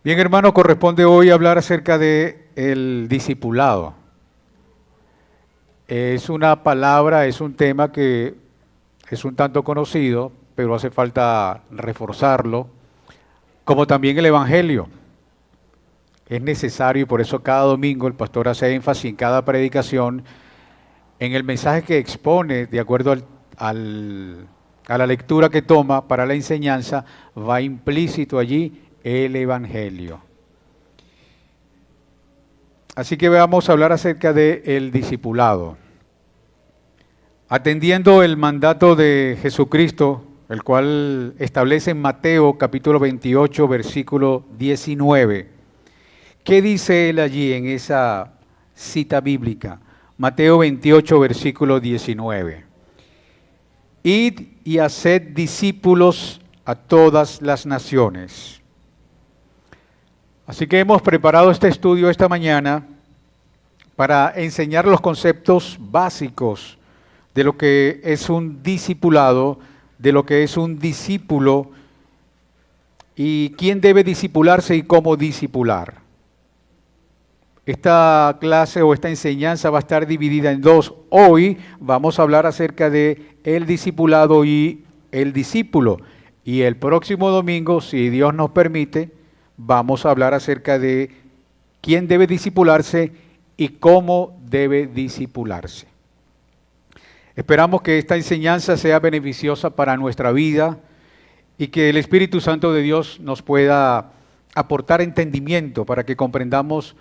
Bien, hermano, corresponde hoy hablar acerca de el discipulado. Es una palabra, es un tema que es un tanto conocido, pero hace falta reforzarlo, como también el Evangelio. Es necesario y por eso cada domingo el pastor hace énfasis en cada predicación, en el mensaje que expone, de acuerdo a la lectura que toma para la enseñanza, va implícito allí el Evangelio. Así que vamos a hablar acerca del discipulado. Atendiendo el mandato de Jesucristo, el cual establece en Mateo capítulo 28, versículo 19. ¿Qué dice él allí en esa cita bíblica? Mateo 28, versículo 19. Id y haced discípulos a todas las naciones. Así que hemos preparado este estudio esta mañana para enseñar los conceptos básicos de lo que es un discipulado, de lo que es un discípulo y quién debe discipularse y cómo discipular. Esta clase o esta enseñanza va a estar dividida en dos. Hoy vamos a hablar acerca de el discipulado y el discípulo. Y el próximo domingo, si Dios nos permite, vamos a hablar acerca de quién debe discipularse y cómo debe discipularse. Esperamos que esta enseñanza sea beneficiosa para nuestra vida y que el Espíritu Santo de Dios nos pueda aportar entendimiento para que comprendamos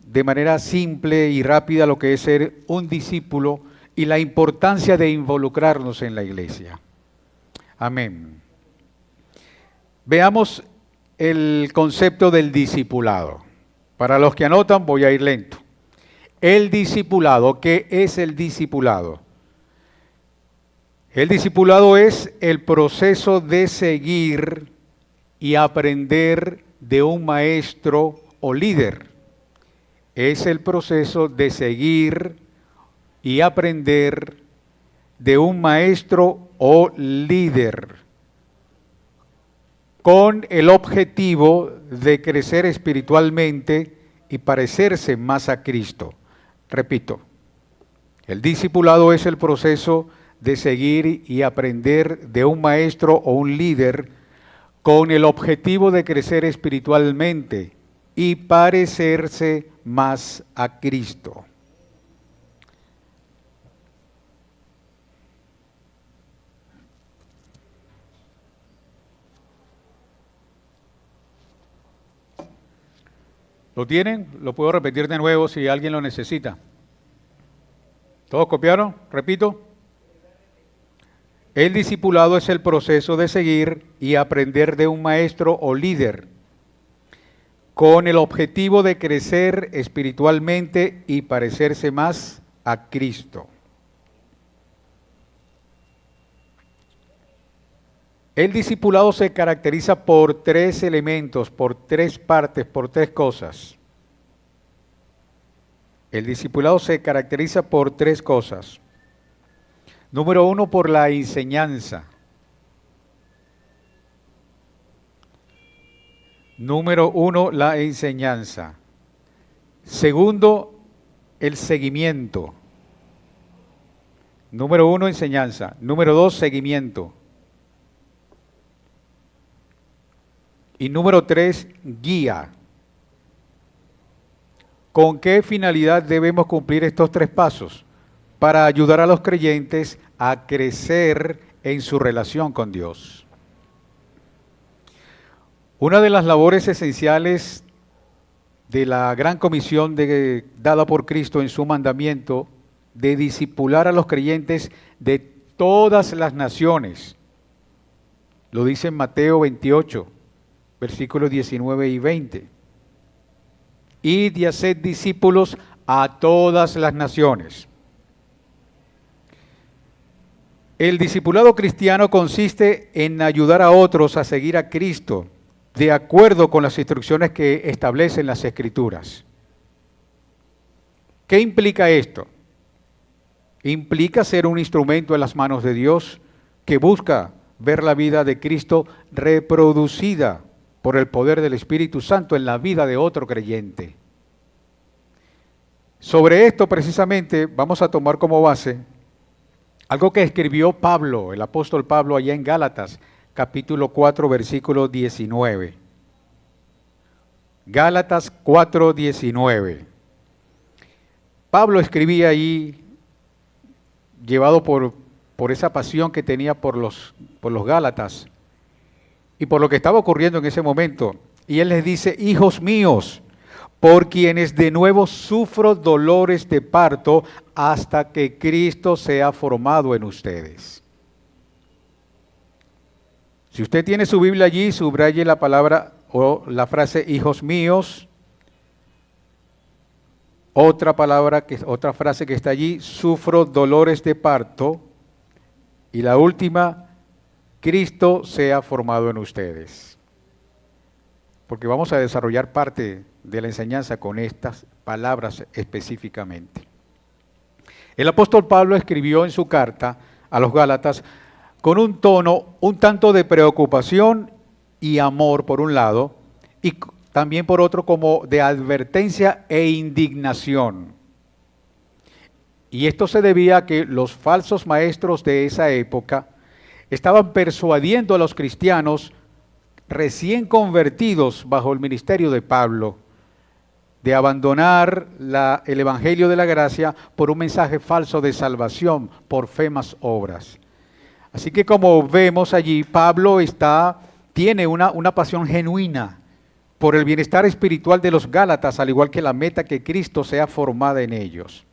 de manera simple y rápida lo que es ser un discípulo y la importancia de involucrarnos en la iglesia. Amén. Veamos el concepto del discipulado. Para los que anotan, voy a ir lento. El discipulado, ¿qué es el discipulado? El discipulado es el proceso de seguir y aprender de un maestro o líder. Es el proceso de seguir y aprender de un maestro o líder con el objetivo de crecer espiritualmente y parecerse más a Cristo. Repito, el discipulado es el proceso de seguir y aprender de un maestro o un líder con el objetivo de crecer espiritualmente y parecerse más a Cristo. ¿Lo tienen? Lo puedo repetir de nuevo si alguien lo necesita. ¿Todos copiaron? Repito. El discipulado es el proceso de seguir y aprender de un maestro o líder con el objetivo de crecer espiritualmente y parecerse más a Cristo. El discipulado se caracteriza por tres elementos, por tres partes, por tres cosas. El discipulado se caracteriza por tres cosas. Número uno, por la enseñanza. Número uno, la enseñanza. Segundo, el seguimiento. Número uno, enseñanza. Número dos, seguimiento. Y número tres, guía. ¿Con qué finalidad debemos cumplir estos tres pasos? Para ayudar a los creyentes a crecer en su relación con Dios. Una de las labores esenciales de la gran comisión dada por Cristo en su mandamiento de discipular a los creyentes de todas las naciones, lo dice en Mateo 28, versículos 19 y 20. Id y haced discípulos a todas las naciones. El discipulado cristiano consiste en ayudar a otros a seguir a Cristo de acuerdo con las instrucciones que establecen las Escrituras. ¿Qué implica esto? Implica ser un instrumento en las manos de Dios que busca ver la vida de Cristo reproducida por el poder del Espíritu Santo en la vida de otro creyente. Sobre esto precisamente vamos a tomar como base algo que escribió Pablo, el apóstol Pablo, allá en Gálatas, capítulo 4, versículo 19. Gálatas 4, 19. Pablo escribía ahí, llevado por esa pasión que tenía por los Gálatas y por lo que estaba ocurriendo en ese momento. Y él les dice: hijos míos, por quienes de nuevo sufro dolores de parto hasta que Cristo sea formado en ustedes. Si usted tiene su Biblia allí, subraye la palabra o la frase hijos míos. Otra frase que está allí: sufro dolores de parto. Y la última: Cristo sea formado en ustedes. Porque vamos a desarrollar parte de la enseñanza con estas palabras específicamente. El apóstol Pablo escribió en su carta a los Gálatas con un tono un tanto de preocupación y amor por un lado, y también por otro como de advertencia e indignación. Y esto se debía a que los falsos maestros de esa época estaban persuadiendo a los cristianos recién convertidos bajo el ministerio de Pablo de abandonar el evangelio de la gracia por un mensaje falso de salvación por fe más obras. Así que, como vemos allí, Pablo tiene una pasión genuina por el bienestar espiritual de los Gálatas, al igual que la meta que Cristo sea formada en ellos.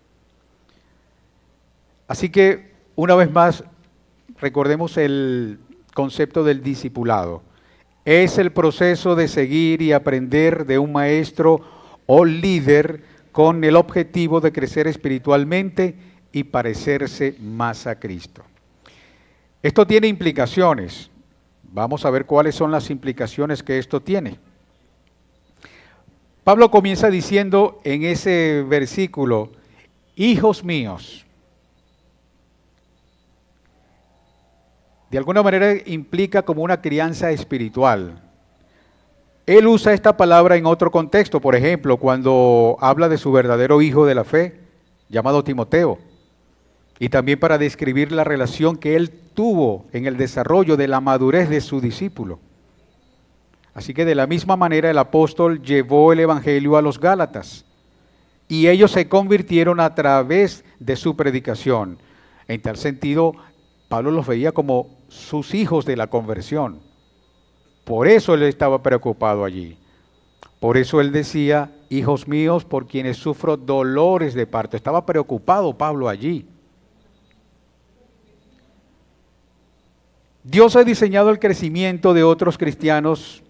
Así que, una vez más, recordemos el concepto del discipulado. Es el proceso de seguir y aprender de un maestro o líder con el objetivo de crecer espiritualmente y parecerse más a Cristo. Esto tiene implicaciones. Vamos a ver cuáles son las implicaciones que esto tiene. Pablo comienza diciendo en ese versículo: hijos míos. De alguna manera implica como una crianza espiritual. Él usa esta palabra en otro contexto, por ejemplo, cuando habla de su verdadero hijo de la fe, llamado Timoteo, y también para describir la relación que él tuvo en el desarrollo de la madurez de su discípulo. Así que de la misma manera el apóstol llevó el evangelio a los Gálatas, y ellos se convirtieron a través de su predicación. En tal sentido, Pablo los veía como sus hijos de la conversión. Por eso él estaba preocupado allí. Por eso él decía: hijos míos, por quienes sufro dolores de parto. Estaba preocupado Pablo allí. Dios ha diseñado el crecimiento de otros cristianos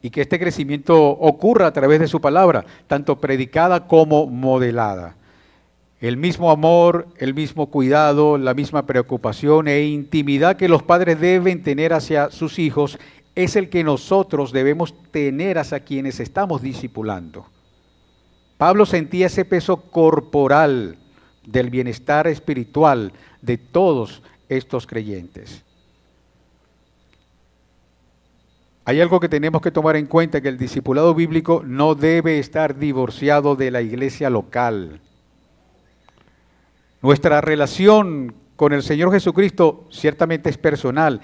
y que este crecimiento ocurra a través de su palabra, tanto predicada como modelada. El mismo amor, el mismo cuidado, la misma preocupación e intimidad que los padres deben tener hacia sus hijos es el que nosotros debemos tener hacia quienes estamos discipulando. Pablo sentía ese peso corporal del bienestar espiritual de todos estos creyentes. Hay algo que tenemos que tomar en cuenta, que el discipulado bíblico no debe estar divorciado de la iglesia local. Nuestra relación con el Señor Jesucristo ciertamente es personal,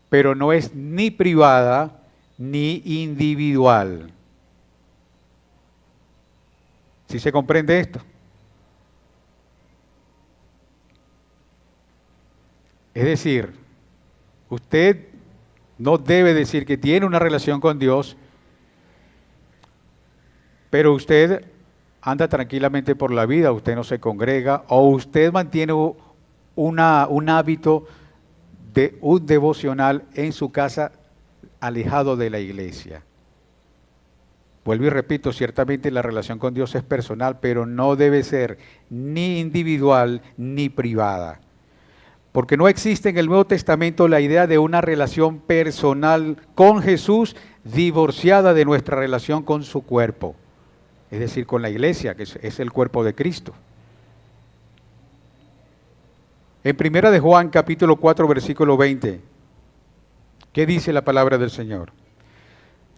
pero no es ni privada ni individual. ¿Sí se comprende esto? Es decir, usted no debe decir que tiene una relación con Dios, pero usted anda tranquilamente por la vida, usted no se congrega, o usted mantiene un hábito de un devocional en su casa alejado de la iglesia. Vuelvo y repito, ciertamente la relación con Dios es personal, pero no debe ser ni individual ni privada. Porque no existe en el Nuevo Testamento la idea de una relación personal con Jesús divorciada de nuestra relación con su cuerpo. Es decir, con la iglesia, que es el cuerpo de Cristo. En 1 de Juan, capítulo 4, versículo 20, ¿Qué dice la palabra del Señor?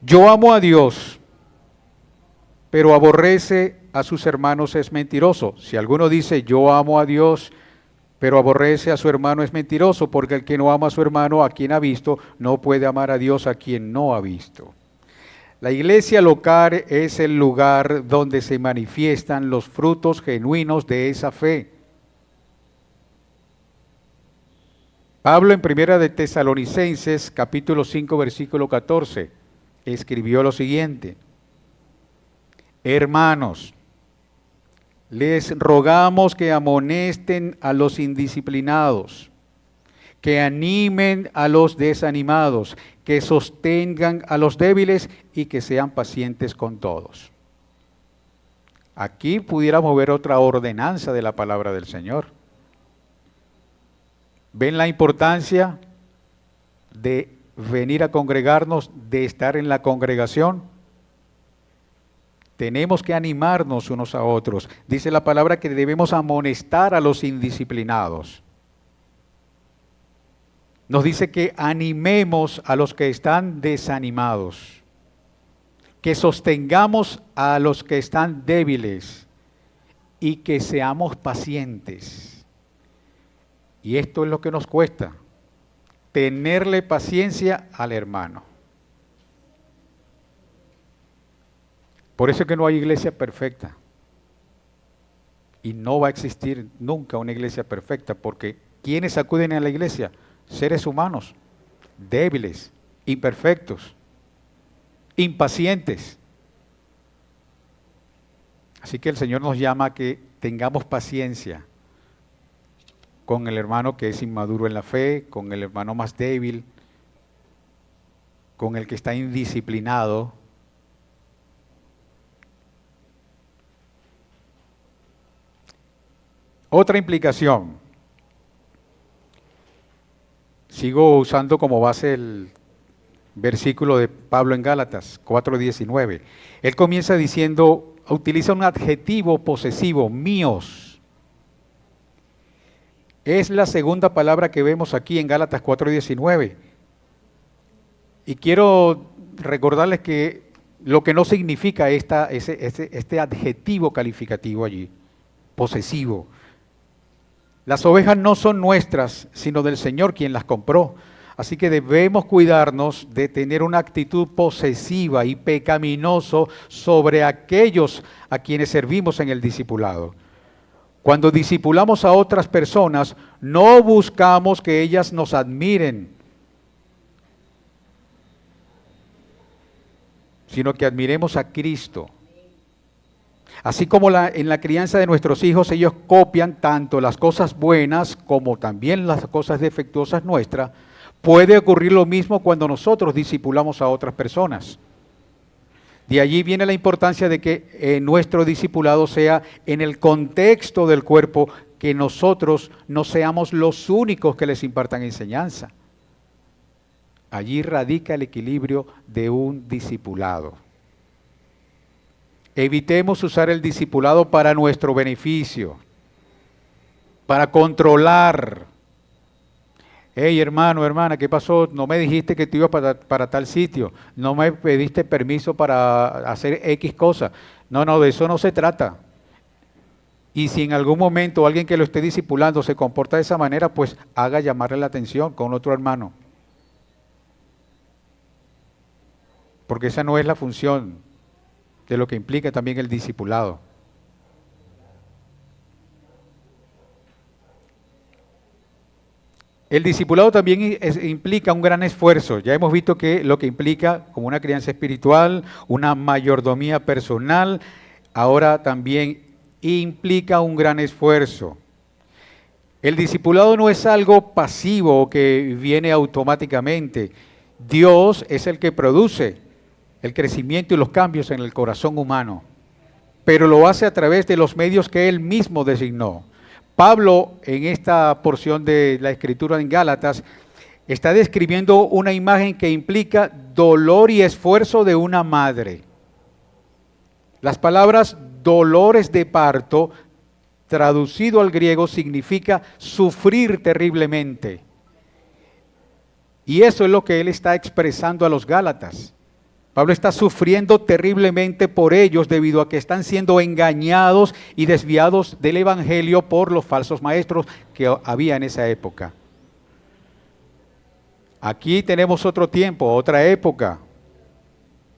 Yo amo a Dios, pero aborrece a sus hermanos es mentiroso. Si alguno dice yo amo a Dios, pero aborrece a su hermano es mentiroso, porque el que no ama a su hermano a quien ha visto, no puede amar a Dios a quien no ha visto. La iglesia local es el lugar donde se manifiestan los frutos genuinos de esa fe. Pablo en Primera de Tesalonicenses, capítulo 5, versículo 14, escribió lo siguiente: hermanos, les rogamos que amonesten a los indisciplinados, que animen a los desanimados, que sostengan a los débiles y que sean pacientes con todos. Aquí pudiéramos ver otra ordenanza de la palabra del Señor. ¿Ven la importancia de venir a congregarnos, de estar en la congregación? Tenemos que animarnos unos a otros. Dice la palabra que debemos amonestar a los indisciplinados. Nos dice que animemos a los que están desanimados, que sostengamos a los que están débiles y que seamos pacientes. Y esto es lo que nos cuesta, tenerle paciencia al hermano. Por eso es que no hay iglesia perfecta. Y no va a existir nunca una iglesia perfecta, porque ¿quiénes acuden a la iglesia? Seres humanos, débiles, imperfectos, impacientes. Así que el Señor nos llama a que tengamos paciencia con el hermano que es inmaduro en la fe, con el hermano más débil, con el que está indisciplinado. Otra implicación. Sigo usando como base el versículo de Pablo en Gálatas 4:19. Él comienza diciendo, utiliza un adjetivo posesivo, míos. Es la segunda palabra que vemos aquí en Gálatas 4:19. Y quiero recordarles que lo que no significa este adjetivo calificativo allí, posesivo. Las ovejas no son nuestras, sino del Señor quien las compró. Así que debemos cuidarnos de tener una actitud posesiva y pecaminoso sobre aquellos a quienes servimos en el discipulado. Cuando discipulamos a otras personas, no buscamos que ellas nos admiren, sino que admiremos a Cristo. Así como en la crianza de nuestros hijos, ellos copian tanto las cosas buenas como también las cosas defectuosas nuestras, puede ocurrir lo mismo cuando nosotros discipulamos a otras personas. De allí viene la importancia de que nuestro discipulado sea en el contexto del cuerpo, que nosotros no seamos los únicos que les impartan enseñanza. Allí radica el equilibrio de un discipulado. Evitemos usar el discipulado para nuestro beneficio, para controlar. Hey, hermano, hermana, ¿qué pasó? No me dijiste que tú ibas para tal sitio, no me pediste permiso para hacer X cosa. No, de eso no se trata. Y si en algún momento alguien que lo esté discipulando se comporta de esa manera, pues haga llamarle la atención con otro hermano. Porque esa no es la función de lo que implica también el discipulado. El discipulado también implica un gran esfuerzo. Ya hemos visto que lo que implica como una crianza espiritual, una mayordomía personal, ahora también implica un gran esfuerzo. El discipulado no es algo pasivo que viene automáticamente. Dios es el que produce el crecimiento y los cambios en el corazón humano, pero lo hace a través de los medios que Él mismo designó. Pablo, en esta porción de la Escritura en Gálatas, está describiendo una imagen que implica dolor y esfuerzo de una madre. Las palabras dolores de parto, traducido al griego, significa sufrir terriblemente. Y eso es lo que él está expresando a los Gálatas. Pablo está sufriendo terriblemente por ellos debido a que están siendo engañados y desviados del evangelio por los falsos maestros que había en esa época. Aquí tenemos otro tiempo, otra época,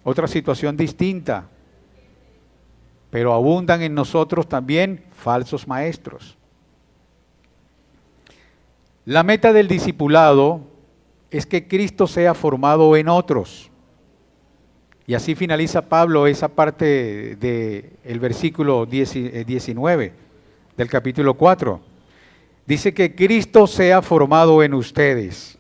otra situación distinta, pero abundan en nosotros también falsos maestros. La meta del discipulado es que Cristo sea formado en otros. Y así finaliza Pablo esa parte del versículo 19 del capítulo 4. Dice que Cristo sea formado en ustedes.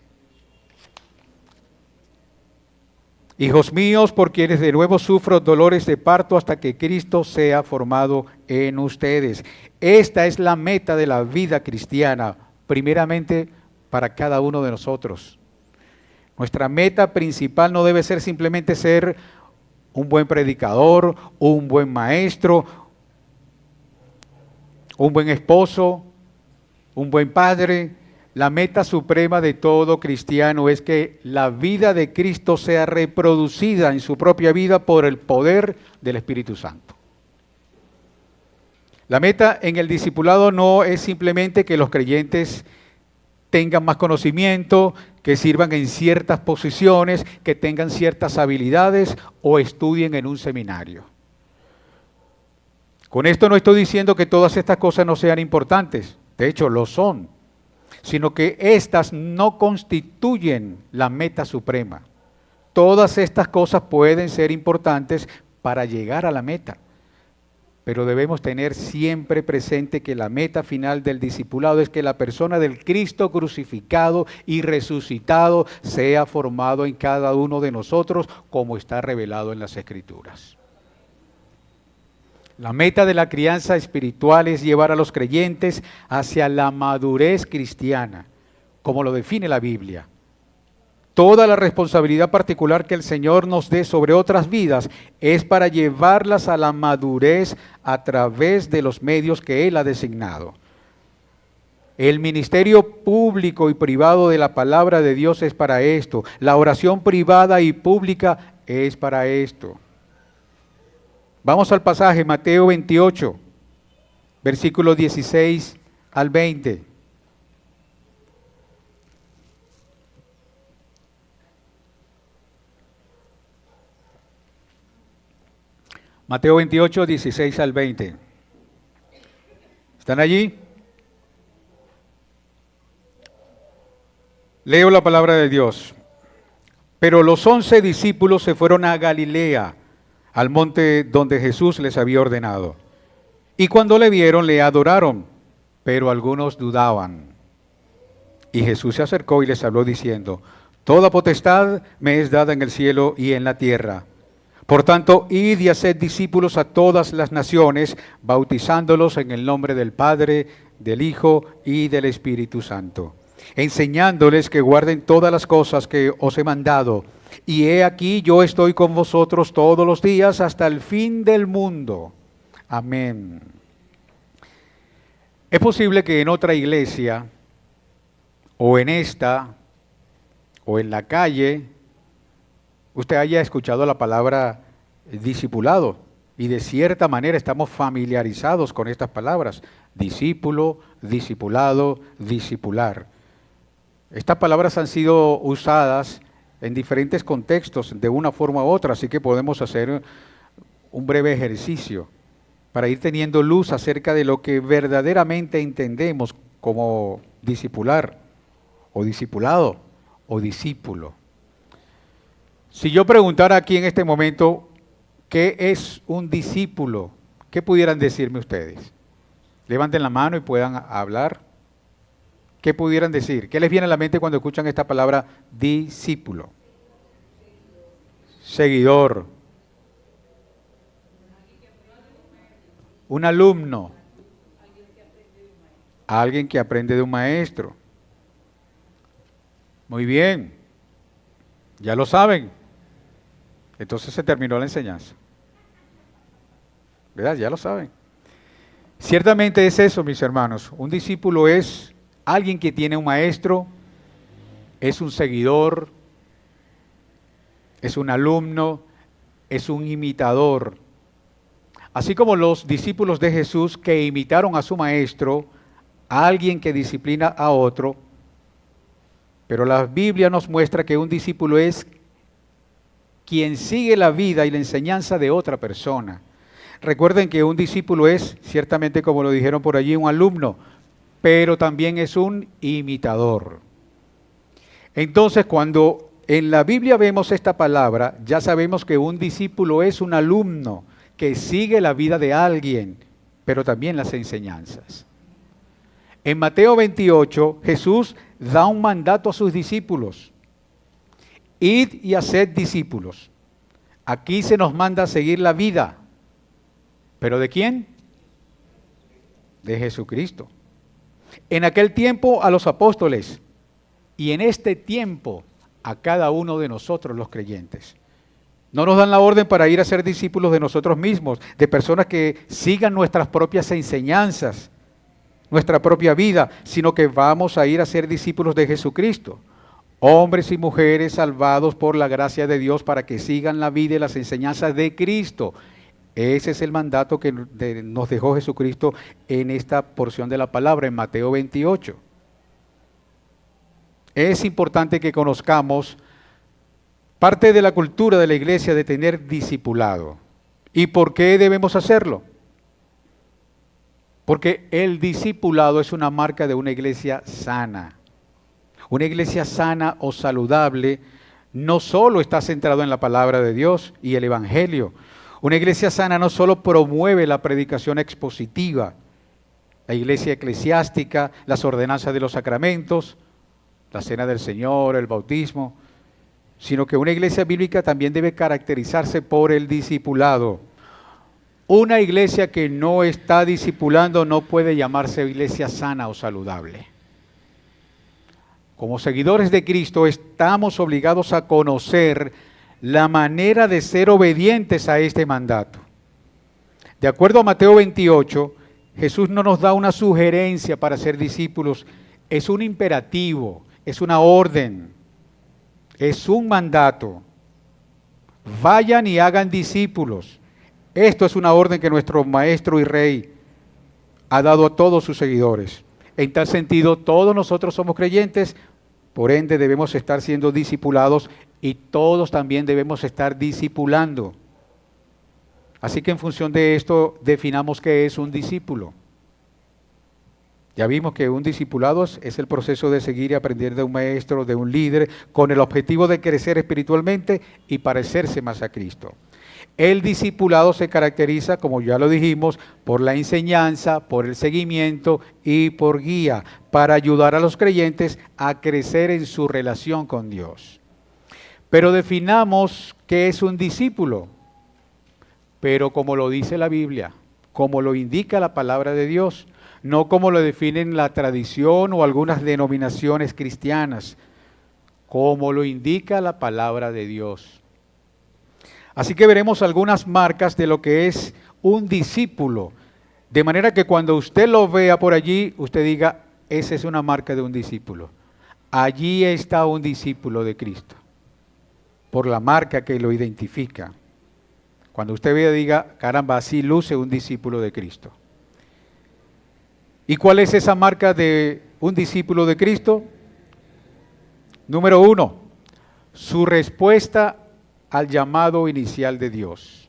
Hijos míos, por quienes de nuevo sufro dolores de parto hasta que Cristo sea formado en ustedes. Esta es la meta de la vida cristiana, primeramente para cada uno de nosotros. Nuestra meta principal no debe ser simplemente ser un buen predicador, un buen maestro, un buen esposo, un buen padre. La meta suprema de todo cristiano es que la vida de Cristo sea reproducida en su propia vida por el poder del Espíritu Santo. La meta en el discipulado no es simplemente que los creyentes tengan más conocimiento, que sirvan en ciertas posiciones, que tengan ciertas habilidades o estudien en un seminario. Con esto no estoy diciendo que todas estas cosas no sean importantes, de hecho lo son, sino que estas no constituyen la meta suprema. Todas estas cosas pueden ser importantes para llegar a la meta, pero debemos tener siempre presente que la meta final del discipulado es que la persona del Cristo crucificado y resucitado sea formado en cada uno de nosotros como está revelado en las Escrituras. La meta de la crianza espiritual es llevar a los creyentes hacia la madurez cristiana, como lo define la Biblia. Toda la responsabilidad particular que el Señor nos dé sobre otras vidas es para llevarlas a la madurez a través de los medios que Él ha designado. El ministerio público y privado de la palabra de Dios es para esto. La oración privada y pública es para esto. Vamos al pasaje, Mateo 28, versículos 16 al 20. Mateo 28, 16 al 20. ¿Están allí? Leo la palabra de Dios. Pero los 11 discípulos se fueron a Galilea, al monte donde Jesús les había ordenado. Y cuando le vieron, le adoraron, pero algunos dudaban. Y Jesús se acercó y les habló diciendo: Toda potestad me es dada en el cielo y en la tierra. Por tanto, id y haced discípulos a todas las naciones, bautizándolos en el nombre del Padre, del Hijo y del Espíritu Santo, enseñándoles que guarden todas las cosas que os he mandado. Y he aquí, yo estoy con vosotros todos los días hasta el fin del mundo. Amén. Es posible que en otra iglesia, o en esta, o en la calle, usted haya escuchado la palabra discipulado, y de cierta manera estamos familiarizados con estas palabras: discípulo, discipulado, discipular. Estas palabras han sido usadas en diferentes contextos de una forma u otra, así que podemos hacer un breve ejercicio para ir teniendo luz acerca de lo que verdaderamente entendemos como discipular, o discipulado, o discípulo. Si yo preguntara aquí en este momento, ¿qué es un discípulo? ¿Qué pudieran decirme ustedes? Levanten la mano y puedan hablar. ¿Qué pudieran decir? ¿Qué les viene a la mente cuando escuchan esta palabra discípulo? Seguidor. Un alumno. Alguien que aprende de un maestro. Muy bien. Ya lo saben. Entonces se terminó la enseñanza. ¿Verdad? Ya lo saben. Ciertamente es eso, mis hermanos. Un discípulo es alguien que tiene un maestro es un seguidor, es un alumno, es un imitador. Así como los discípulos de Jesús que imitaron a su maestro, a alguien que disciplina a otro, pero la Biblia nos muestra que un discípulo es quien sigue la vida y la enseñanza de otra persona. Recuerden que un discípulo es, ciertamente como lo dijeron por allí, un alumno, pero también es un imitador. Entonces, cuando en la Biblia vemos esta palabra, ya sabemos que un discípulo es un alumno que sigue la vida de alguien, pero también las enseñanzas. En Mateo 28, Jesús da un mandato a sus discípulos. Id y haced discípulos. Aquí se nos manda a seguir la vida. ¿Pero de quién? De Jesucristo. En aquel tiempo a los apóstoles y en este tiempo a cada uno de nosotros los creyentes. No nos dan la orden para ir a ser discípulos de nosotros mismos, de personas que sigan nuestras propias enseñanzas, nuestra propia vida, sino que vamos a ir a ser discípulos de Jesucristo. Hombres y mujeres salvados por la gracia de Dios para que sigan la vida y las enseñanzas de Cristo. Ese es el mandato que nos dejó Jesucristo en esta porción de la palabra, en Mateo 28. Es importante que conozcamos parte de la cultura de la iglesia de tener discipulado. ¿Y por qué debemos hacerlo? Porque el discipulado es una marca de una iglesia sana. Una iglesia sana o saludable no solo está centrada en la palabra de Dios y el Evangelio. Una iglesia sana no solo promueve la predicación expositiva, la iglesia eclesiástica, las ordenanzas de los sacramentos, la cena del Señor, el bautismo, sino que una iglesia bíblica también debe caracterizarse por el discipulado. Una iglesia que no está discipulando no puede llamarse iglesia sana o saludable. Como seguidores de Cristo estamos obligados a conocer la manera de ser obedientes a este mandato. De acuerdo a Mateo 28, Jesús no nos da una sugerencia para ser discípulos, es un imperativo, es una orden, es un mandato. Vayan y hagan discípulos. Esto es una orden que nuestro Maestro y Rey ha dado a todos sus seguidores. En tal sentido, todos nosotros somos creyentes, por ende debemos estar siendo discipulados y todos también debemos estar discipulando. Así que en función de esto definamos qué es un discípulo. Ya vimos que un discipulado es el proceso de seguir y aprender de un maestro, de un líder, con el objetivo de crecer espiritualmente y parecerse más a Cristo. El discipulado se caracteriza, como ya lo dijimos, por la enseñanza, por el seguimiento y por guía, para ayudar a los creyentes a crecer en su relación con Dios. Pero definamos qué es un discípulo, pero como lo dice la Biblia, como lo indica la palabra de Dios, no como lo definen la tradición o algunas denominaciones cristianas, como lo indica la palabra de Dios. Así que veremos algunas marcas de lo que es un discípulo, de manera que cuando usted lo vea por allí, usted diga, esa es una marca de un discípulo. Allí está un discípulo de Cristo, por la marca que lo identifica. Cuando usted vea, diga, caramba, así luce un discípulo de Cristo. ¿Y cuál es esa marca de un discípulo de Cristo? Número 1, su respuesta al llamado inicial de Dios.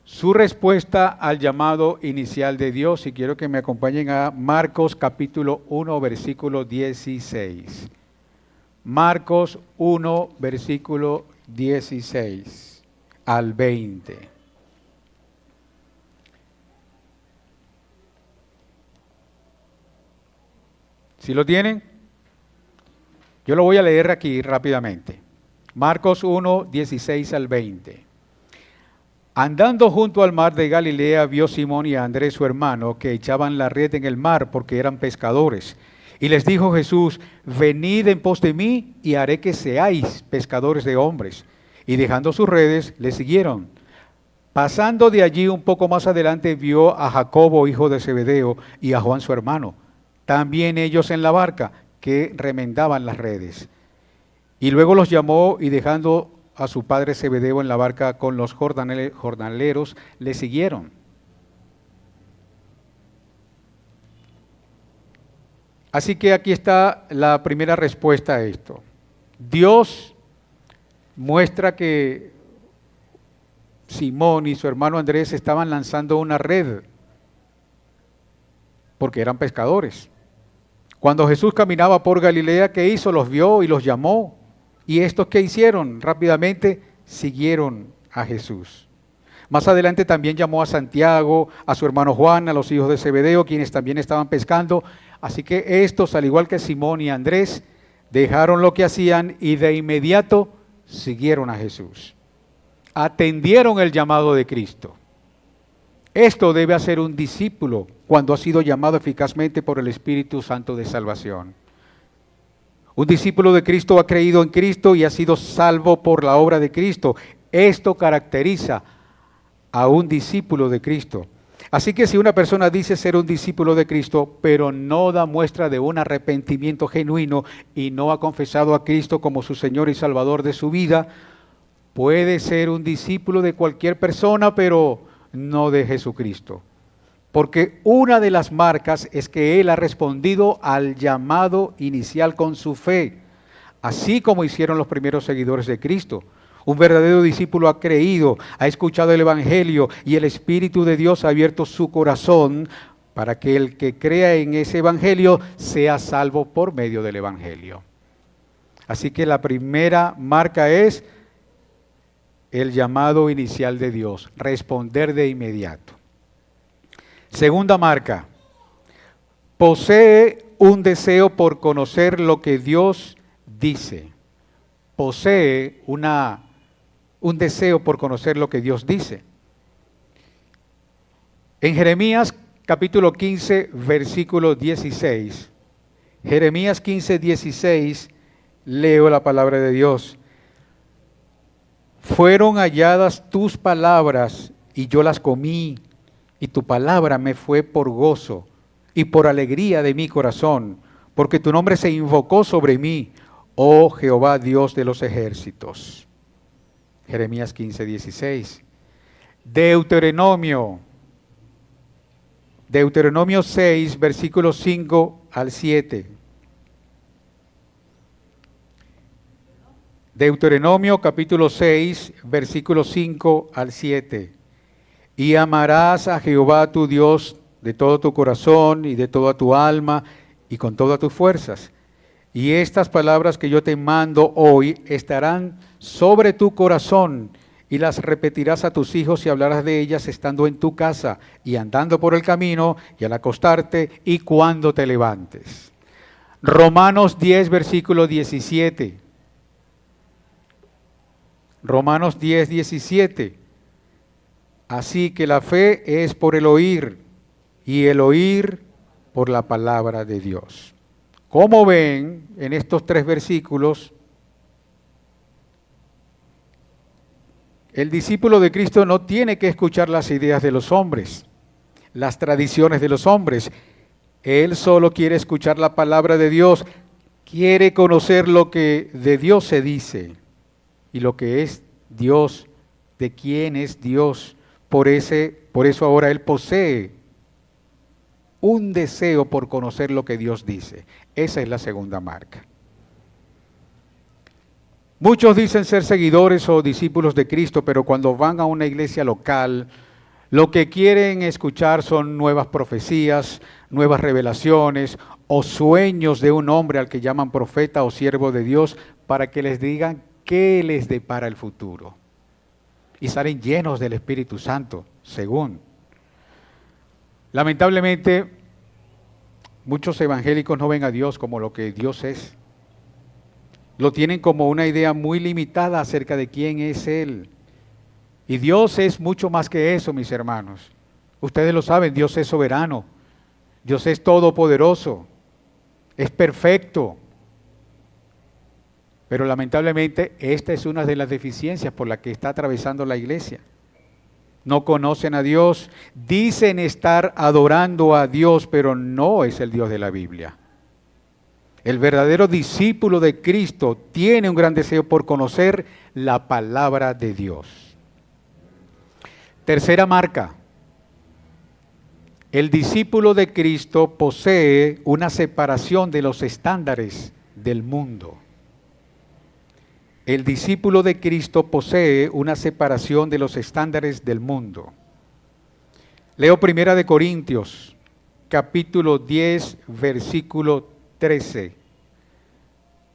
Su respuesta al llamado inicial de Dios, y quiero que me acompañen a Marcos capítulo 1, versículo 16. Marcos 1, versículo 16 al 20. ¿Sí lo tienen? Yo lo voy a leer aquí rápidamente. Marcos 1, 16 al 20. Andando junto al mar de Galilea, vio Simón y a Andrés su hermano, que echaban la red en el mar porque eran pescadores. Y les dijo Jesús, venid en pos de mí y haré que seáis pescadores de hombres. Y dejando sus redes, le siguieron. Pasando de allí un poco más adelante, vio a Jacobo, hijo de Zebedeo, y a Juan su hermano, también ellos en la barca, que remendaban las redes. Y luego los llamó y dejando a su padre Zebedeo en la barca con los jornaleros, le siguieron. Así que aquí está la primera respuesta a esto. Dios muestra que Simón y su hermano Andrés estaban lanzando una red porque eran pescadores. Cuando Jesús caminaba por Galilea, ¿qué hizo? Los vio y los llamó. ¿Y estos qué hicieron? Rápidamente siguieron a Jesús. Más adelante también llamó a Santiago, a su hermano Juan, a los hijos de Zebedeo, quienes también estaban pescando. Así que estos, al igual que Simón y Andrés, dejaron lo que hacían y de inmediato siguieron a Jesús. Atendieron el llamado de Cristo. Esto debe hacer un discípulo cuando ha sido llamado eficazmente por el Espíritu Santo de salvación. Un discípulo de Cristo ha creído en Cristo y ha sido salvo por la obra de Cristo. Esto caracteriza a un discípulo de Cristo. Así que si una persona dice ser un discípulo de Cristo, pero no da muestra de un arrepentimiento genuino y no ha confesado a Cristo como su Señor y Salvador de su vida, puede ser un discípulo de cualquier persona, pero no de Jesucristo. Porque una de las marcas es que él ha respondido al llamado inicial con su fe, así como hicieron los primeros seguidores de Cristo. Un verdadero discípulo ha creído, ha escuchado el Evangelio y el Espíritu de Dios ha abierto su corazón para que el que crea en ese Evangelio sea salvo por medio del Evangelio. Así que la primera marca es el llamado inicial de Dios, responder de inmediato. Segunda marca, posee un deseo por conocer lo que Dios dice. Posee un deseo por conocer lo que Dios dice. En Jeremías capítulo 15, versículo 16, Jeremías 15, 16, leo la palabra de Dios. Fueron halladas tus palabras y yo las comí, y tu palabra me fue por gozo y por alegría de mi corazón, porque tu nombre se invocó sobre mí, oh Jehová Dios de los ejércitos. Jeremías 15, 16. Deuteronomio 6, versículos 5 al 7. Deuteronomio capítulo 6, versículos 5 al 7. Y amarás a Jehová tu Dios de todo tu corazón y de toda tu alma y con todas tus fuerzas. Y estas palabras que yo te mando hoy estarán sobre tu corazón y las repetirás a tus hijos y hablarás de ellas estando en tu casa y andando por el camino y al acostarte y cuando te levantes. Romanos 10, versículo 17. Romanos 10, 17. Así que la fe es por el oír y el oír por la palabra de Dios. Como ven en estos 3 versículos, el discípulo de Cristo no tiene que escuchar las ideas de los hombres, las tradiciones de los hombres. Él solo quiere escuchar la palabra de Dios, quiere conocer lo que de Dios se dice y lo que es Dios, de quién es Dios. Por eso ahora él posee un deseo por conocer lo que Dios dice. Esa es la segunda marca. Muchos dicen ser seguidores o discípulos de Cristo, pero cuando van a una iglesia local, lo que quieren escuchar son nuevas profecías, nuevas revelaciones o sueños de un hombre al que llaman profeta o siervo de Dios para que les digan qué les depara el futuro. Y salen llenos del Espíritu Santo, según. Lamentablemente, muchos evangélicos no ven a Dios como lo que Dios es. Lo tienen como una idea muy limitada acerca de quién es Él. Y Dios es mucho más que eso, mis hermanos. Ustedes lo saben, Dios es soberano. Dios es todopoderoso. Es perfecto. Pero lamentablemente esta es una de las deficiencias por las que está atravesando la iglesia. No conocen a Dios, dicen estar adorando a Dios, pero no es el Dios de la Biblia. El verdadero discípulo de Cristo tiene un gran deseo por conocer la palabra de Dios. Tercera marca. El discípulo de Cristo posee una separación de los estándares del mundo. El discípulo de Cristo posee una separación de los estándares del mundo. Leo 1 Corintios, capítulo 10, versículo 13.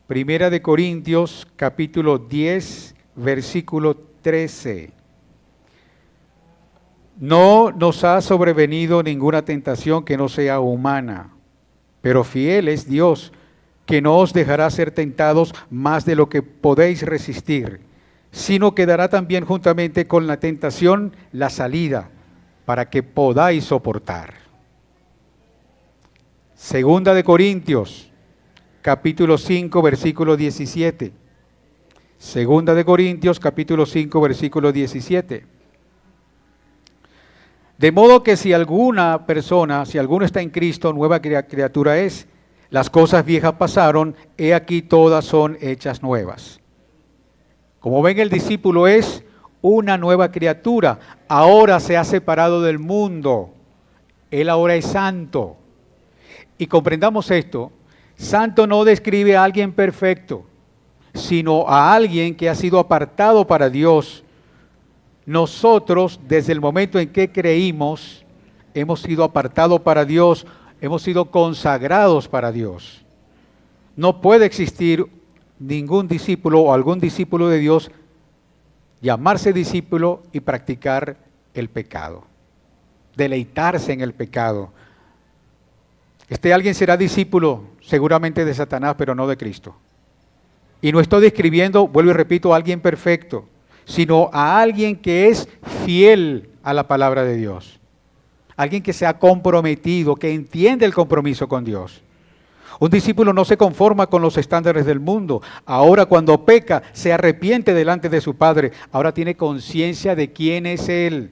1 Corintios, capítulo 10, versículo 13. No nos ha sobrevenido ninguna tentación que no sea humana, pero fiel es Dios, que no os dejará ser tentados más de lo que podéis resistir, sino que dará también juntamente con la tentación la salida, para que podáis soportar. Segunda de Corintios, capítulo 5, versículo 17. Segunda de Corintios, capítulo 5, versículo 17. De modo que si alguna persona, si alguno está en Cristo, nueva criatura es. Las cosas viejas pasaron, he aquí todas son hechas nuevas. Como ven, el discípulo es una nueva criatura. Ahora se ha separado del mundo. Él ahora es santo. Y comprendamos esto. Santo no describe a alguien perfecto, sino a alguien que ha sido apartado para Dios. Nosotros, desde el momento en que creímos, hemos sido apartados para Dios, hemos sido consagrados para Dios. No puede existir ningún discípulo o algún discípulo de Dios, llamarse discípulo y practicar el pecado, deleitarse en el pecado. Este alguien será discípulo seguramente de Satanás, pero no de Cristo. Y no estoy describiendo, vuelvo y repito, a alguien perfecto, sino a alguien que es fiel a la palabra de Dios. Alguien que se ha comprometido, que entiende el compromiso con Dios. Un discípulo no se conforma con los estándares del mundo. Ahora cuando peca, se arrepiente delante de su Padre. Ahora tiene conciencia de quién es Él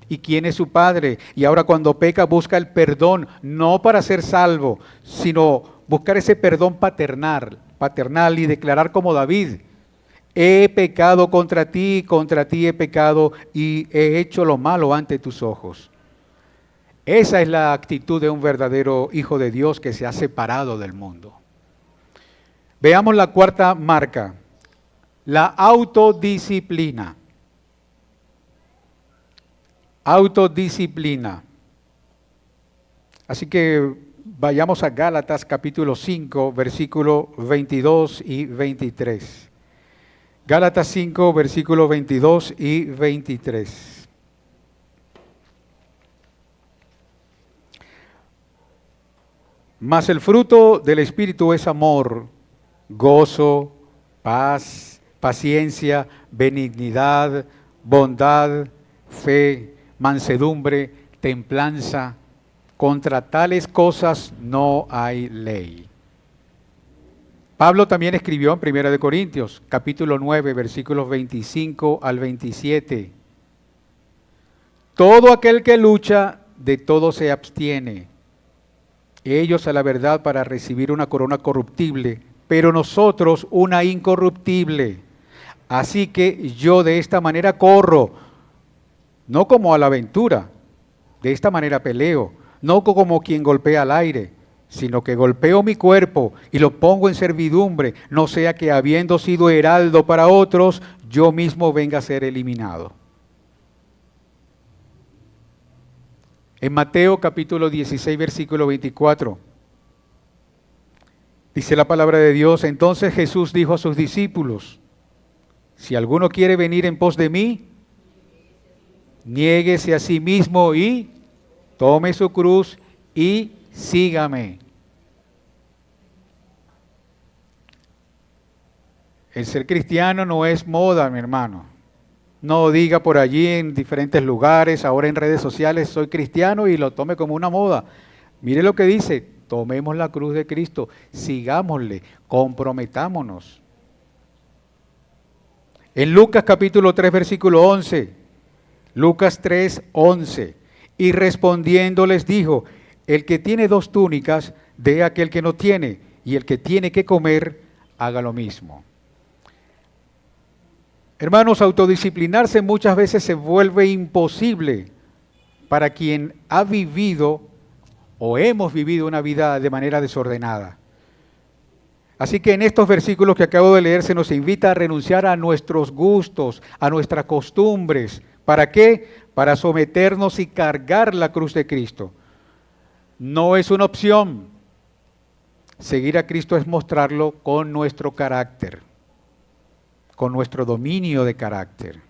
y quién es su Padre. Y ahora cuando peca busca el perdón, no para ser salvo, sino buscar ese perdón paternal y declarar como David: he pecado contra ti he pecado y he hecho lo malo ante tus ojos. Esa es la actitud de un verdadero hijo de Dios que se ha separado del mundo. Veamos la cuarta marca, la autodisciplina. Autodisciplina. Así que vayamos a Gálatas capítulo 5, versículos 22 y 23. Gálatas 5, versículos 22 y 23. Mas el fruto del Espíritu es amor, gozo, paz, paciencia, benignidad, bondad, fe, mansedumbre, templanza. Contra tales cosas no hay ley. Pablo también escribió en 1 Corintios, capítulo 9, versículos 25 al 27. Todo aquel que lucha, de todo se abstiene. Ellos a la verdad para recibir una corona corruptible, pero nosotros una incorruptible. Así que yo de esta manera corro, no como a la aventura, de esta manera peleo, no como quien golpea al aire, sino que golpeo mi cuerpo y lo pongo en servidumbre, no sea que habiendo sido heraldo para otros, yo mismo venga a ser eliminado. En Mateo capítulo 16, versículo 24, dice la palabra de Dios: entonces Jesús dijo a sus discípulos: si alguno quiere venir en pos de mí, niéguese a sí mismo y tome su cruz y sígame. El ser cristiano no es moda, mi hermano. No diga por allí en diferentes lugares, ahora en redes sociales, soy cristiano y lo tome como una moda. Mire lo que dice: tomemos la cruz de Cristo, sigámosle, comprometámonos. En Lucas capítulo 3, versículo 11, Lucas 3, 11, y respondiendo les dijo: el que tiene 2 túnicas, dé a aquel que no tiene, y el que tiene que comer, haga lo mismo. Hermanos, autodisciplinarse muchas veces se vuelve imposible para quien ha vivido o hemos vivido una vida de manera desordenada. Así que en estos versículos que acabo de leer se nos invita a renunciar a nuestros gustos, a nuestras costumbres. ¿Para qué? Para someternos y cargar la cruz de Cristo. No es una opción. Seguir a Cristo es mostrarlo con nuestro carácter, con nuestro dominio de carácter.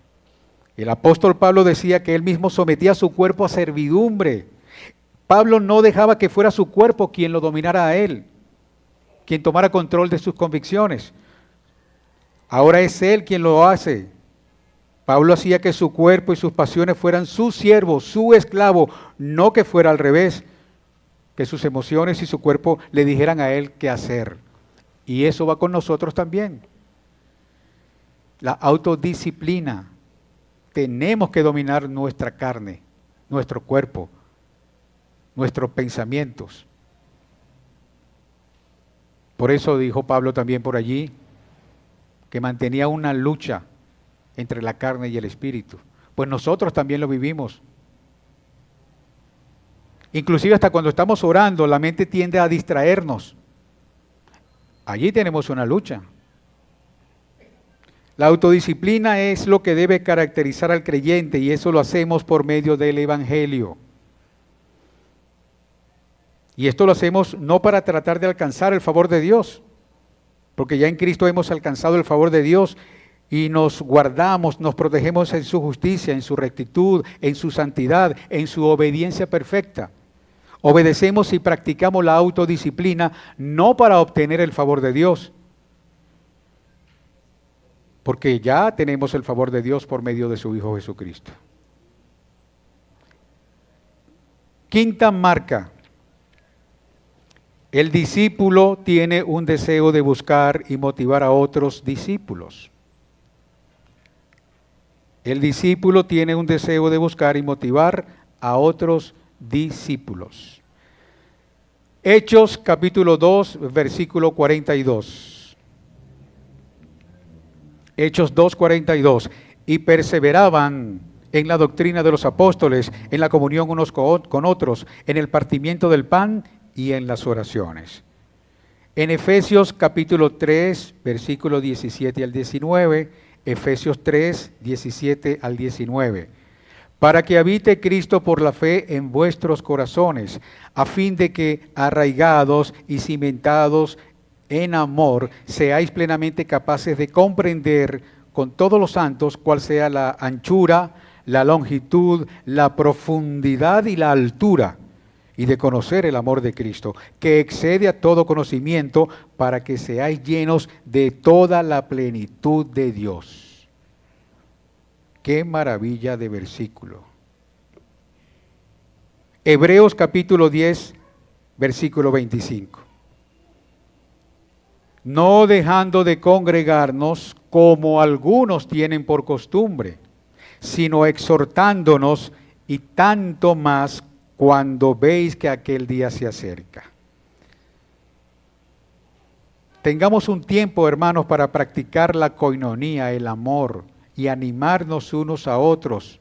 El apóstol Pablo decía que él mismo sometía su cuerpo a servidumbre. Pablo no dejaba que fuera su cuerpo quien lo dominara a él, quien tomara control de sus convicciones. Ahora es él quien lo hace. Pablo hacía que su cuerpo y sus pasiones fueran su siervo, su esclavo, no que fuera al revés, que sus emociones y su cuerpo le dijeran a él qué hacer. Y eso va con nosotros también. La autodisciplina. Tenemos que dominar nuestra carne, nuestro cuerpo, nuestros pensamientos. Por eso dijo Pablo también por allí que mantenía una lucha entre la carne y el espíritu. Pues nosotros también lo vivimos. Inclusive hasta cuando estamos orando, la mente tiende a distraernos. Allí tenemos una lucha. La autodisciplina es lo que debe caracterizar al creyente y eso lo hacemos por medio del Evangelio. Y esto lo hacemos no para tratar de alcanzar el favor de Dios, porque ya en Cristo hemos alcanzado el favor de Dios y nos guardamos, nos protegemos en su justicia, en su rectitud, en su santidad, en su obediencia perfecta. Obedecemos y practicamos la autodisciplina no para obtener el favor de Dios, porque ya tenemos el favor de Dios por medio de su Hijo Jesucristo. Quinta marca. El discípulo tiene un deseo de buscar y motivar a otros discípulos. El discípulo tiene un deseo de buscar y motivar a otros discípulos. Hechos capítulo 2, versículo 42. Hechos 2:42, y perseveraban en la doctrina de los apóstoles, en la comunión unos con otros, en el partimiento del pan y en las oraciones. En Efesios capítulo 3, versículo 17 al 19, Efesios 3, 17 al 19. Para que habite Cristo por la fe en vuestros corazones, a fin de que, arraigados y cimentados en amor, seáis plenamente capaces de comprender con todos los santos cuál sea la anchura, la longitud, la profundidad y la altura, y de conocer el amor de Cristo, que excede a todo conocimiento, para que seáis llenos de toda la plenitud de Dios. ¡Qué maravilla de versículo! Hebreos capítulo 10, versículo 25. No dejando de congregarnos como algunos tienen por costumbre, sino exhortándonos, y tanto más cuando veis que aquel día se acerca. Tengamos un tiempo, hermanos, para practicar la coinonía, el amor, y animarnos unos a otros.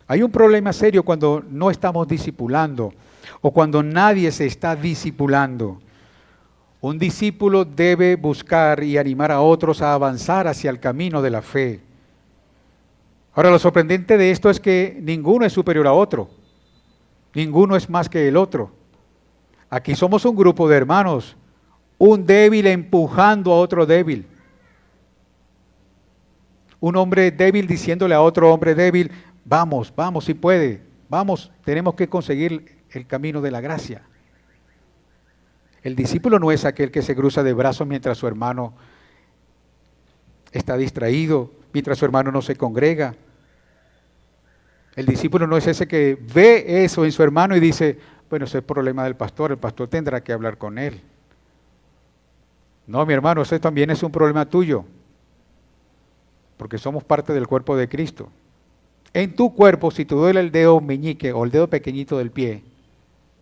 Hay un problema serio cuando no estamos discipulando o cuando nadie se está discipulando. Un discípulo debe buscar y animar a otros a avanzar hacia el camino de la fe. Ahora, lo sorprendente de esto es que ninguno es superior a otro. Ninguno es más que el otro. Aquí somos un grupo de hermanos, un débil empujando a otro débil. Un hombre débil diciéndole a otro hombre débil, vamos, vamos, si puede, vamos, tenemos que conseguir el camino de la gracia. El discípulo no es aquel que se cruza de brazos mientras su hermano está distraído, mientras su hermano no se congrega. El discípulo no es ese que ve eso en su hermano y dice, bueno, ese es el problema del pastor, el pastor tendrá que hablar con él. No, mi hermano, ese también es un problema tuyo, porque somos parte del cuerpo de Cristo. En tu cuerpo, si te duele el dedo meñique o el dedo pequeñito del pie,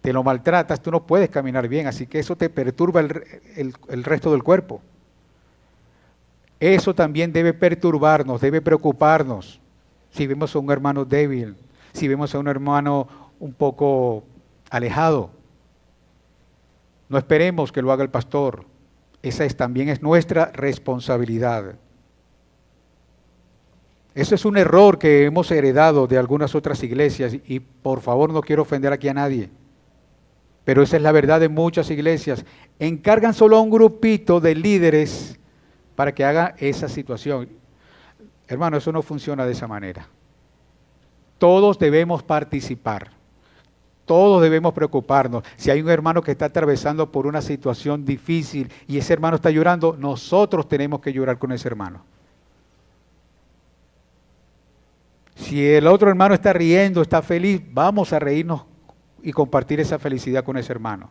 te lo maltratas, tú no puedes caminar bien, así que eso te perturba el resto del cuerpo. Eso también debe perturbarnos, debe preocuparnos. Si vemos a un hermano débil, si vemos a un hermano un poco alejado, no esperemos que lo haga el pastor. Esa también es nuestra responsabilidad. Eso es un error que hemos heredado de algunas otras iglesias y por favor no quiero ofender aquí a nadie, pero esa es la verdad de muchas iglesias. Encargan solo a un grupito de líderes para que haga esa situación. Hermano, eso no funciona de esa manera. Todos debemos participar. Todos debemos preocuparnos. Si hay un hermano que está atravesando por una situación difícil y ese hermano está llorando, nosotros tenemos que llorar con ese hermano. Si el otro hermano está riendo, está feliz, vamos a reírnos y compartir esa felicidad con ese hermano.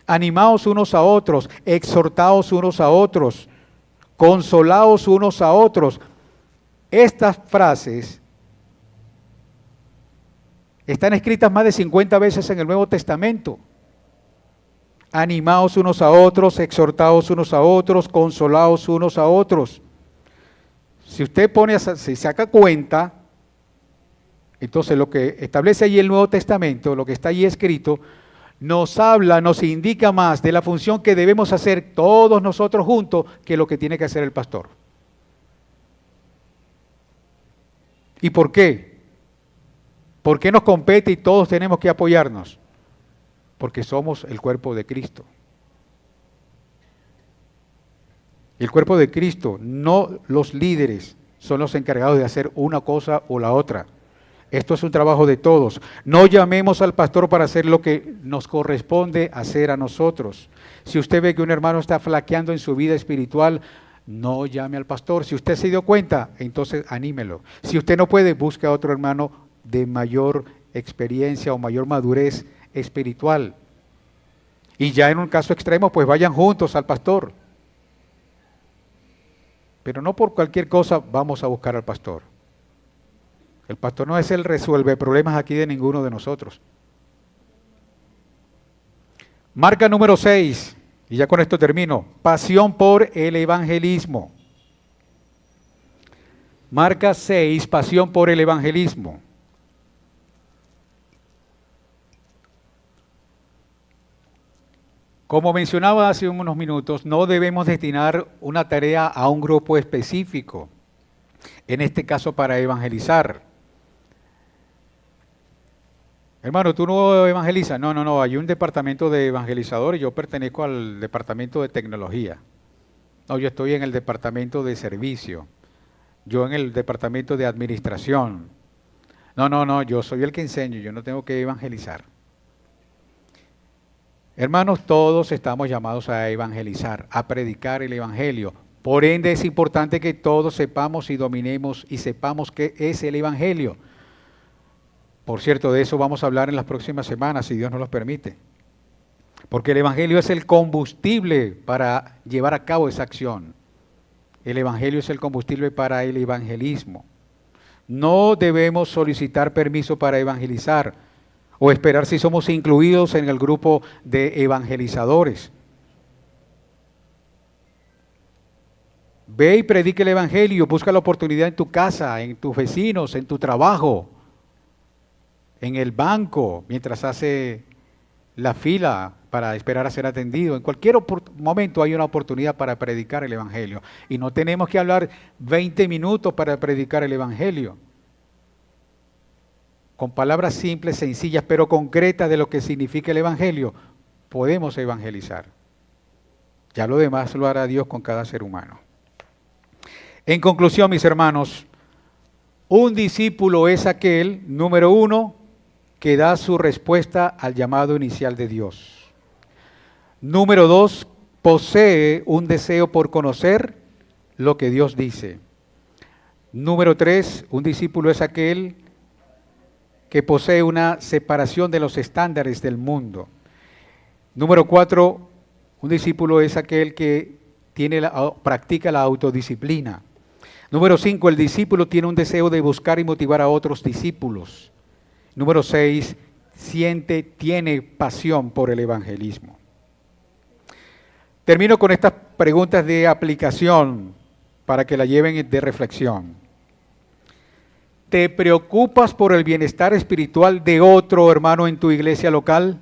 Animaos unos a otros, exhortaos unos a otros, consolaos unos a otros. Estas frases están escritas más de 50 veces en el Nuevo Testamento. Animaos unos a otros, exhortaos unos a otros, consolaos unos a otros. Si usted se saca cuenta, entonces lo que establece allí el Nuevo Testamento, lo que está allí escrito, nos habla, nos indica más de la función que debemos hacer todos nosotros juntos que lo que tiene que hacer el pastor. ¿Y por qué? ¿Por qué nos compete y todos tenemos que apoyarnos? Porque somos el cuerpo de Cristo. El cuerpo de Cristo, no los líderes, son los encargados de hacer una cosa o la otra. Esto es un trabajo de todos. No llamemos al pastor para hacer lo que nos corresponde hacer a nosotros. Si usted ve que un hermano está flaqueando en su vida espiritual, no llame al pastor. Si usted se dio cuenta, entonces anímelo. Si usted no puede, busque a otro hermano de mayor experiencia o mayor madurez espiritual. Y ya en un caso extremo, pues vayan juntos al pastor. Pero no por cualquier cosa vamos a buscar al pastor. El pastor no es el resuelve problemas aquí de ninguno de nosotros. Marca número 6, y ya con esto termino. Pasión por el evangelismo. Marca 6, pasión por el evangelismo. Como mencionaba hace unos minutos, no debemos destinar una tarea a un grupo específico, en este caso para evangelizar. Hermano, ¿tú no evangelizas? No, hay un departamento de evangelizadores, yo pertenezco al departamento de tecnología. No, yo estoy en el departamento de servicio, yo en el departamento de administración. No, yo soy el que enseño, yo no tengo que evangelizar. Hermanos, todos estamos llamados a evangelizar, a predicar el evangelio. Por ende, es importante que todos sepamos y dominemos y sepamos qué es el evangelio. Por cierto, de eso vamos a hablar en las próximas semanas, si Dios nos lo permite. Porque el evangelio es el combustible para llevar a cabo esa acción. El evangelio es el combustible para el evangelismo. No debemos solicitar permiso para evangelizar o esperar si somos incluidos en el grupo de evangelizadores. Ve y predique el evangelio, busca la oportunidad en tu casa, en tus vecinos, en tu trabajo, en el banco, mientras hace la fila para esperar a ser atendido. En cualquier momento hay una oportunidad para predicar el evangelio. Y no tenemos que hablar 20 minutos para predicar el evangelio. Con palabras simples, sencillas, pero concretas de lo que significa el evangelio, podemos evangelizar. Ya lo demás lo hará Dios con cada ser humano. En conclusión, mis hermanos, un discípulo es aquel, número 1, que da su respuesta al llamado inicial de Dios. Número 2, posee un deseo por conocer lo que Dios dice. Número 3, un discípulo es aquel que posee una separación de los estándares del mundo. Número 4, un discípulo es aquel que practica la autodisciplina. Número 5, el discípulo tiene un deseo de buscar y motivar a otros discípulos. Número 6, tiene pasión por el evangelismo. Termino con estas preguntas de aplicación para que la lleven de reflexión. ¿Te preocupas por el bienestar espiritual de otro hermano en tu iglesia local?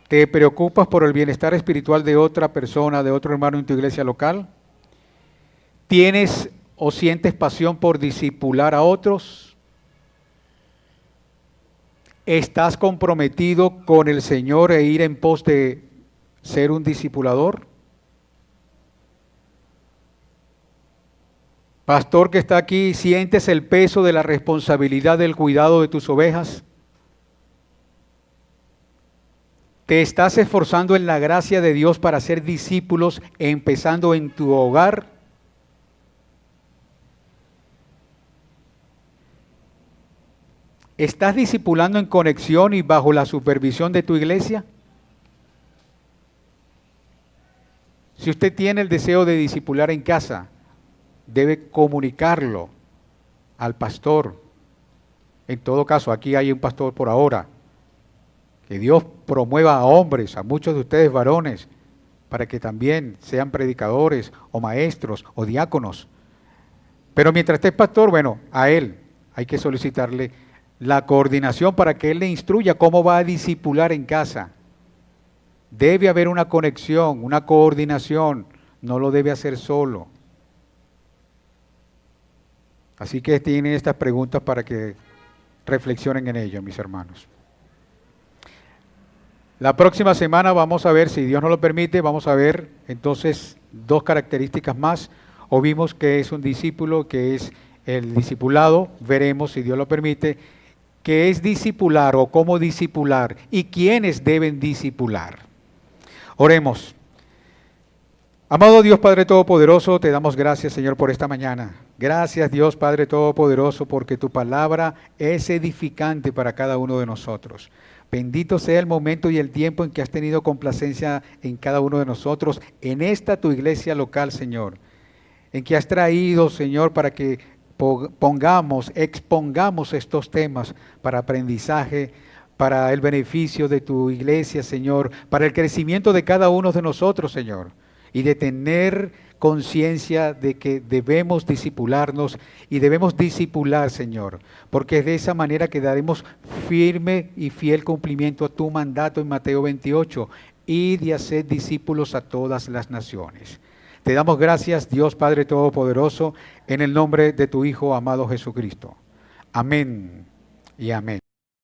¿Te preocupas por el bienestar espiritual de otra persona, de otro hermano en tu iglesia local? ¿Tienes o sientes pasión por discipular a otros? ¿Estás comprometido con el Señor e ir en pos de ser un discipulador? Pastor que está aquí, ¿sientes el peso de la responsabilidad del cuidado de tus ovejas? ¿Te estás esforzando en la gracia de Dios para ser discípulos, empezando en tu hogar? ¿Estás discipulando en conexión y bajo la supervisión de tu iglesia? Si usted tiene el deseo de discipular en casa, debe comunicarlo al pastor. En todo caso, aquí hay un pastor por ahora. Que Dios promueva a hombres, a muchos de ustedes varones, para que también sean predicadores o maestros o diáconos. Pero mientras esté pastor, bueno, a él hay que solicitarle la coordinación para que él le instruya cómo va a discipular en casa. Debe haber una conexión, una coordinación, no lo debe hacer solo. Así que tienen estas preguntas para que reflexionen en ello, mis hermanos. La próxima semana vamos a ver, si Dios nos lo permite, vamos a ver entonces 2 características más. O vimos que es un discípulo, que es el discipulado. Veremos, si Dios lo permite, qué es discipular o cómo discipular y quiénes deben discipular. Oremos. Amado Dios Padre Todopoderoso, te damos gracias, Señor, por esta mañana. Gracias, Dios Padre Todopoderoso, porque tu palabra es edificante para cada uno de nosotros. Bendito sea el momento y el tiempo en que has tenido complacencia en cada uno de nosotros, en esta tu iglesia local, Señor, en que has traído, Señor, para que expongamos estos temas para aprendizaje, para el beneficio de tu iglesia, Señor, para el crecimiento de cada uno de nosotros, Señor, y de tener conciencia de que debemos discipularnos y debemos discipular, Señor, porque es de esa manera que daremos firme y fiel cumplimiento a tu mandato en Mateo 28, id y haced discípulos a todas las naciones. Te damos gracias, Dios Padre Todopoderoso, en el nombre de tu Hijo amado Jesucristo. Amén y amén.